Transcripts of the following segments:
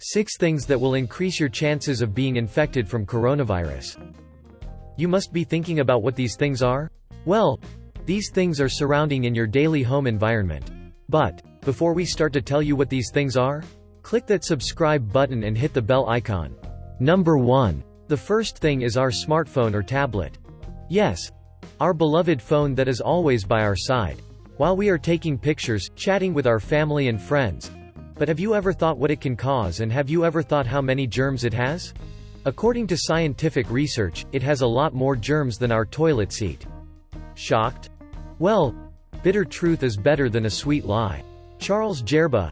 6 things that will increase your chances of being infected from coronavirus. You must be thinking about what these things are? Well, these things are surrounding in your daily home environment. But, before we start to tell you what these things are, click that subscribe button and hit the bell icon. Number 1. The first thing is our smartphone or tablet. Yes, our beloved phone that is always by our side, while we are taking pictures, chatting with our family and friends. But have you ever thought what it can cause, and have you ever thought how many germs it has? According to scientific research, it has a lot more germs than our toilet seat. Shocked? Well, bitter truth is better than a sweet lie. Charles Gerba,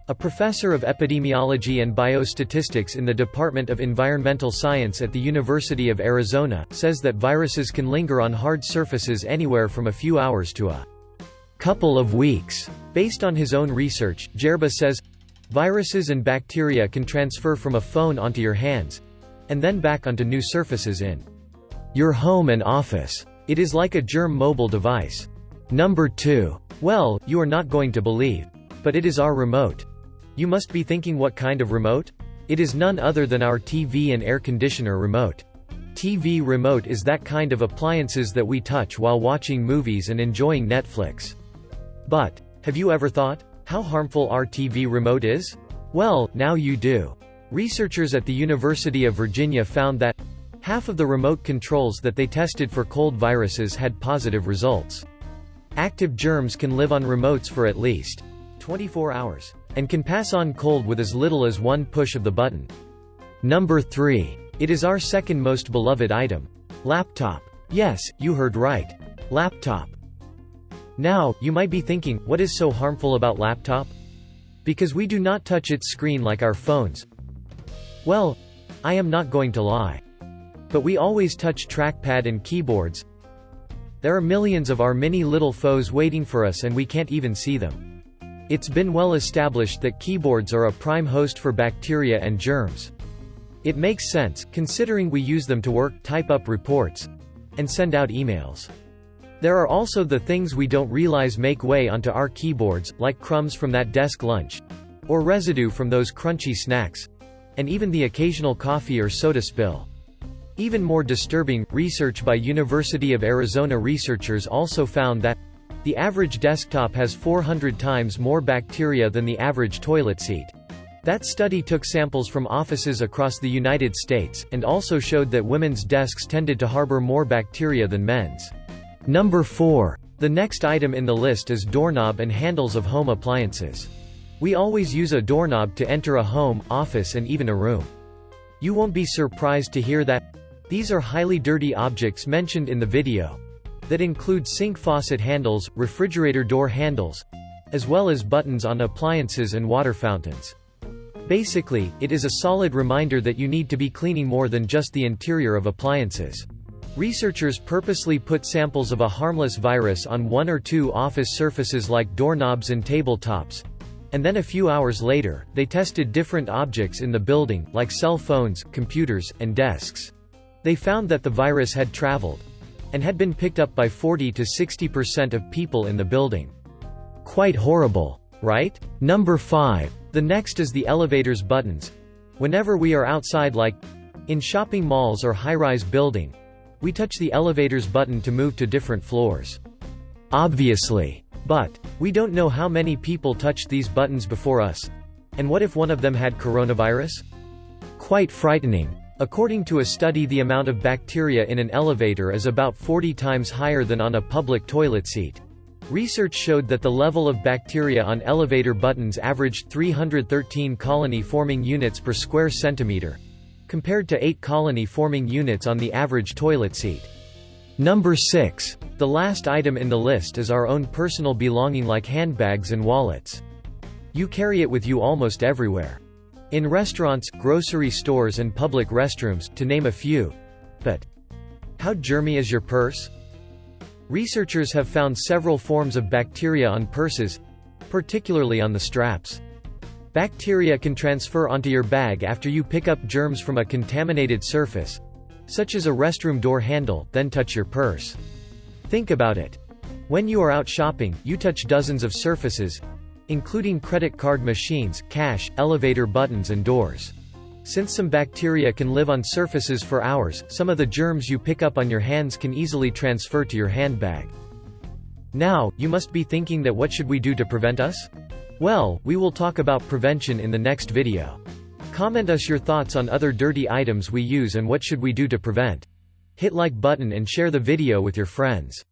a professor of epidemiology and biostatistics in the Department of Environmental Science at the University of Arizona, says that viruses can linger on hard surfaces anywhere from a few hours to a couple of weeks. Based on his own research, Gerba says, viruses and bacteria can transfer from a phone onto your hands, and then back onto new surfaces in your home and office. It is like a germ mobile device. Number 2. Well, you are not going to believe, but it is our remote. You must be thinking, what kind of remote? It is none other than our TV and air conditioner remote. TV remote is that kind of appliances that we touch while watching movies and enjoying Netflix. But, have you ever thought how harmful our TV remote is? Well, now you do. Researchers at the University of Virginia found that half of the remote controls that they tested for cold viruses had positive results. Active germs can live on remotes for at least 24 hours, and can pass on cold with as little as one push of the button. Number 3. It is our second most beloved item. Laptop. Yes, you heard right. Laptop. Now, you might be thinking, what is so harmful about laptop? Because we do not touch its screen like our phones. Well, I am not going to lie. But we always touch trackpad and keyboards. There are millions of our mini little foes waiting for us and we can't even see them. It's been well established that keyboards are a prime host for bacteria and germs. It makes sense, considering we use them to work, type up reports, and send out emails. There are also the things we don't realize make way onto our keyboards, like crumbs from that desk lunch, or residue from those crunchy snacks, and even the occasional coffee or soda spill. Even more disturbing, research by University of Arizona researchers also found that the average desktop has 400 times more bacteria than the average toilet seat. That study took samples from offices across the United States, and also showed that women's desks tended to harbor more bacteria than men's. Number 4. The next item in the list is doorknob and handles of home appliances. We always use a doorknob to enter a home, office, and even a room. You won't be surprised to hear that these are highly dirty objects mentioned in the video, that include sink faucet handles, refrigerator door handles, as well as buttons on appliances and water fountains. Basically, it is a solid reminder that you need to be cleaning more than just the interior of appliances. Researchers purposely put samples of a harmless virus on 1 or 2 office surfaces like doorknobs and tabletops, and then a few hours later, they tested different objects in the building, like cell phones, computers, and desks. They found that the virus had traveled, and had been picked up by 40 to 60% of people in the building. Quite horrible, right? Number 5. The next is the elevator's buttons. Whenever we are outside, like in shopping malls or high-rise building, we touch the elevator's button to move to different floors. Obviously. But we don't know how many people touched these buttons before us. And what if one of them had coronavirus? Quite frightening. According to a study, the amount of bacteria in an elevator is about 40 times higher than on a public toilet seat. Research showed that the level of bacteria on elevator buttons averaged 313 colony-forming units per square centimeter, compared to 8 colony-forming units on the average toilet seat. Number 6. The last item in the list is our own personal belonging like handbags and wallets. You carry it with you almost everywhere. In restaurants, grocery stores and public restrooms, to name a few. But how germy is your purse? Researchers have found several forms of bacteria on purses, particularly on the straps. Bacteria can transfer onto your bag after you pick up germs from a contaminated surface, such as a restroom door handle, then touch your purse. Think about it. When you are out shopping, you touch dozens of surfaces, including credit card machines, cash, elevator buttons and doors. Since some bacteria can live on surfaces for hours, some of the germs you pick up on your hands can easily transfer to your handbag. Now, you must be thinking that what should we do to prevent us? Well, we will talk about prevention in the next video. Comment us your thoughts on other dirty items we use and what should we do to prevent. Hit like button and share the video with your friends.